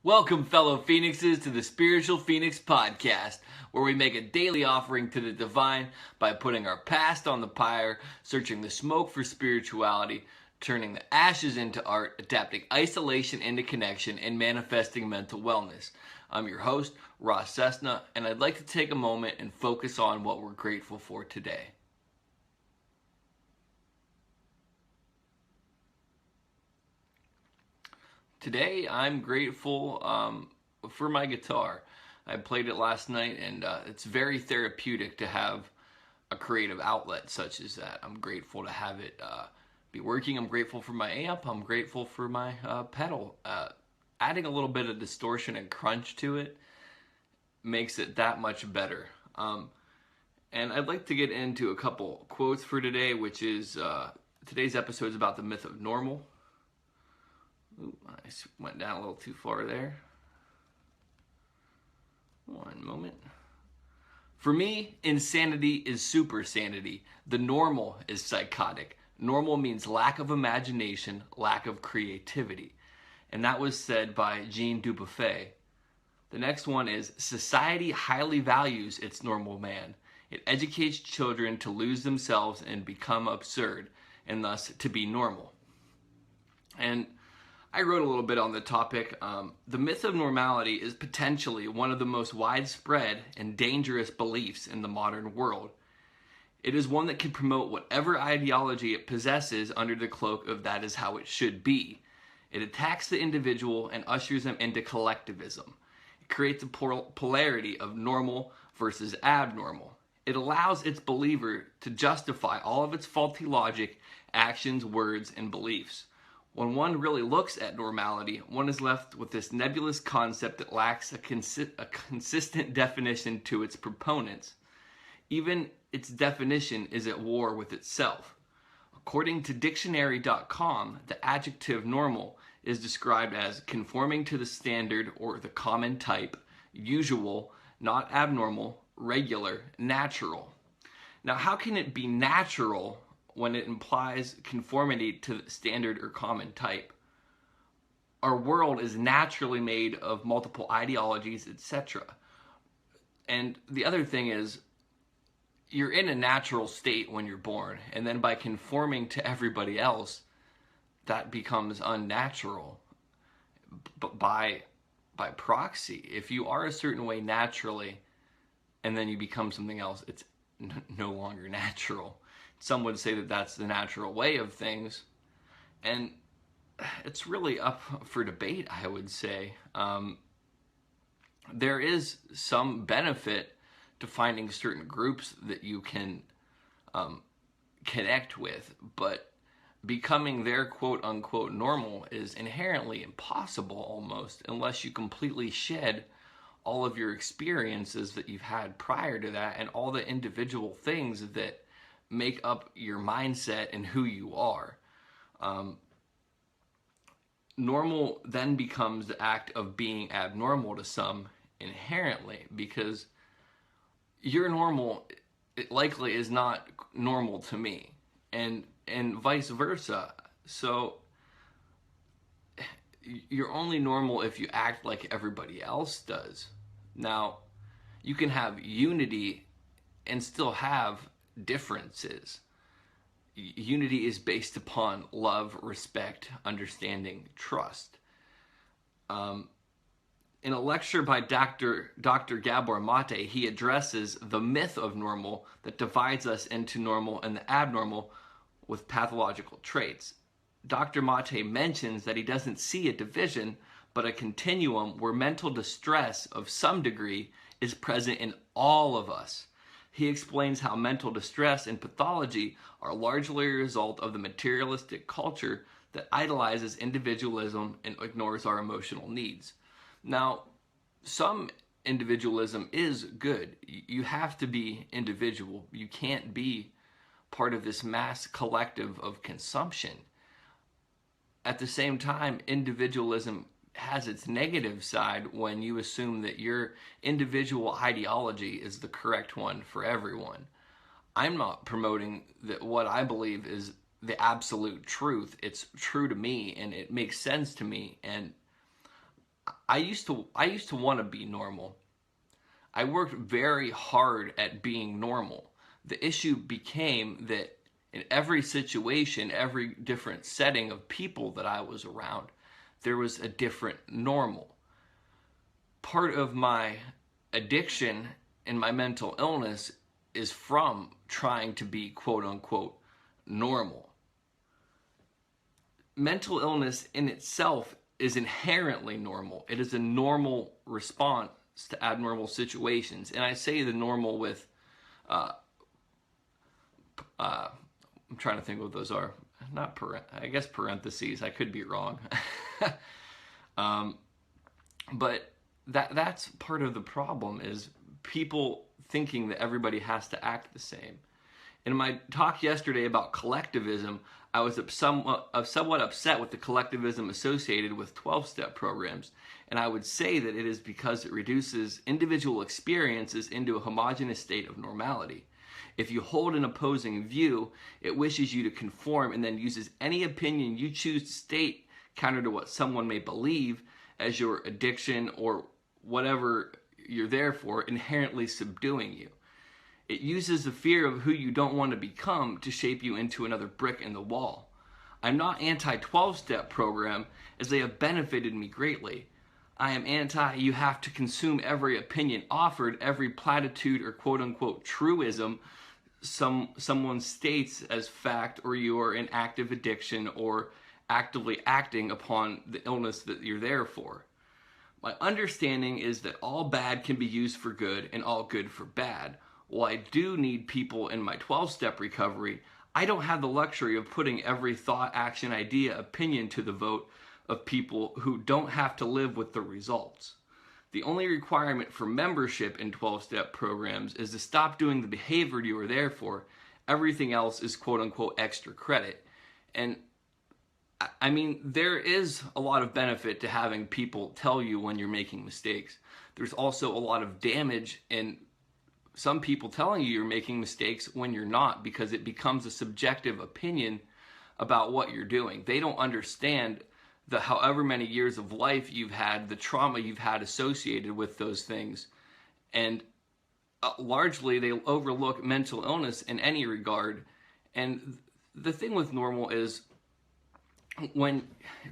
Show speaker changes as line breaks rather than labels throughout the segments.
Welcome, fellow Phoenixes, to the Spiritual Phoenix Podcast, where we make a daily offering to the divine by putting our past on the pyre, searching the smoke for spirituality, turning the ashes into art, adapting isolation into connection, and manifesting mental wellness. I'm your host, Ross Cessna, and I'd like to take a moment and focus on what we're grateful for today. Today, I'm grateful for my guitar. I played it last night, and it's very therapeutic to have a creative outlet such as that. I'm grateful to have it be working. I'm grateful for my amp. I'm grateful for my pedal. Adding a little bit of distortion and crunch to it makes it that much better. And I'd like to get into a couple quotes for today, which is today's episode is about the myth of normal. Ooh, I went down a little too far there. One moment. For me, insanity is super sanity. The normal is psychotic. Normal means lack of imagination, lack of creativity. And that was said by Jean Dubuffet. The next one is, society highly values its normal man. It educates children to lose themselves and become absurd, and thus to be normal. And I wrote a little bit on the topic. The myth of normality is potentially one of the most widespread and dangerous beliefs in the modern world. It is one that can promote whatever ideology it possesses under the cloak of that is how it should be. It attacks the individual and ushers them into collectivism. It creates a polarity of normal versus abnormal. It allows its believer to justify all of its faulty logic, actions, words, and beliefs. When one really looks at normality, one is left with this nebulous concept that lacks a consistent definition to its proponents. Even its definition is at war with itself. According to dictionary.com, the adjective normal is described as conforming to the standard or the common type, usual, not abnormal, regular, natural. Now, how can it be natural when it implies conformity to the standard or common type? Our world is naturally made of multiple ideologies, etc. And the other thing is, you're in a natural state when you're born, and then by conforming to everybody else, that becomes unnatural. But by proxy, if you are a certain way naturally, and then you become something else, it's no longer natural. Some would say that that's the natural way of things, and it's really up for debate, I would say. There is some benefit to finding certain groups that you can connect with, but becoming their quote-unquote normal is inherently impossible almost, unless you completely shed all of your experiences that you've had prior to that and all the individual things that make up your mindset and who you are. Normal then becomes the act of being abnormal to some inherently, because your normal, it likely is not normal to me, and vice versa. So you're only normal if you act like everybody else does. Now, you can have unity and still have differences. Unity is based upon love, respect, understanding, trust. In a lecture by Dr. Gabor Mate, he addresses the myth of normal that divides us into normal and the abnormal with pathological traits. Dr. Mate mentions that he doesn't see a division, but a continuum where mental distress of some degree is present in all of us. He explains how mental distress and pathology are largely a result of the materialistic culture that idolizes individualism and ignores our emotional needs. Now, some individualism is good. You have to be individual. You can't be part of this mass collective of consumption. At the same time, individualism has its negative side when you assume that your individual ideology is the correct one for everyone. I'm not promoting that what I believe is the absolute truth. It's true to me and it makes sense to me, and I used to want to be normal. I worked very hard at being normal. The issue became that in every situation, every different setting of people that I was around, there was a different normal. Part of my addiction and my mental illness is from trying to be quote unquote normal. Mental illness in itself is inherently normal. It is a normal response to abnormal situations. And I say the normal with, I'm trying to think what those are. Not I guess parentheses. I could be wrong. But that's part of the problem, is people thinking that everybody has to act the same. In my talk yesterday about collectivism, I was somewhat upset with the collectivism associated with 12-step programs, and I would say that it is because it reduces individual experiences into a homogeneous state of normality. If you hold an opposing view, it wishes you to conform and then uses any opinion you choose to state counter to what someone may believe as your addiction or whatever you're there for, inherently subduing you. It uses the fear of who you don't want to become to shape you into another brick in the wall. I'm not anti-12-step program, as they have benefited me greatly. I am anti you have to consume every opinion offered, every platitude or quote-unquote truism someone states as fact, or you are in active addiction or actively acting upon the illness that you're there for. My understanding is that all bad can be used for good and all good for bad. While I do need people in my 12-step recovery, I don't have the luxury of putting every thought, action, idea, opinion to the vote of people who don't have to live with the results. The only requirement for membership in 12-step programs is to stop doing the behavior you are there for. Everything else is quote-unquote extra credit. And I mean, there is a lot of benefit to having people tell you when you're making mistakes. There's also a lot of damage in some people telling you you're making mistakes when you're not, because it becomes a subjective opinion about what you're doing. They don't understand the however many years of life you've had, the trauma you've had associated with those things. And largely they overlook mental illness in any regard. And the thing with normal is, when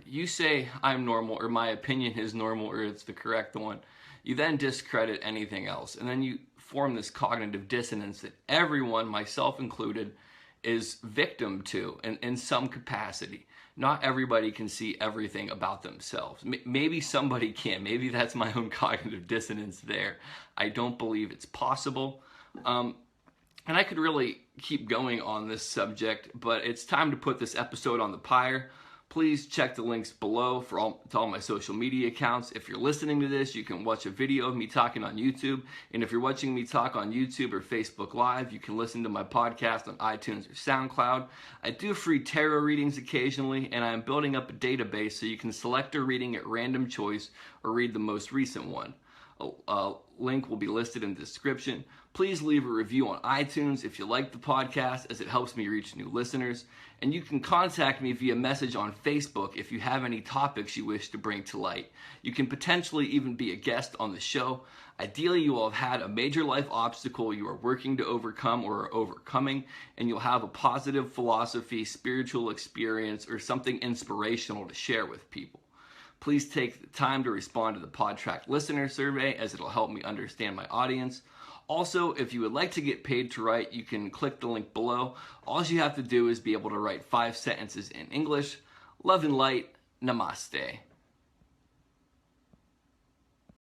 you say I'm normal, or my opinion is normal, or it's the correct one, you then discredit anything else. And then you form this cognitive dissonance that everyone, myself included, is victim to in some capacity. Not everybody can see everything about themselves. Maybe somebody can. Maybe that's my own cognitive dissonance there. I don't believe it's possible. And I could really keep going on this subject, but it's time to put this episode on the pyre. Please check the links below to all my social media accounts. If you're listening to this, you can watch a video of me talking on YouTube. And if you're watching me talk on YouTube or Facebook Live, you can listen to my podcast on iTunes or SoundCloud. I do free tarot readings occasionally, and I'm building up a database so you can select a reading at random choice or read the most recent one. A link will be listed in the description. Please leave a review on iTunes if you like the podcast, as it helps me reach new listeners. And you can contact me via message on Facebook if you have any topics you wish to bring to light. You can potentially even be a guest on the show. Ideally, you will have had a major life obstacle you are working to overcome or are overcoming, and you'll have a positive philosophy, spiritual experience, or something inspirational to share with people. Please take the time to respond to the PodTrack listener survey, as it'll help me understand my audience. Also, if you would like to get paid to write, you can click the link below. All you have to do is be able to write 5 sentences in English. Love and light. Namaste.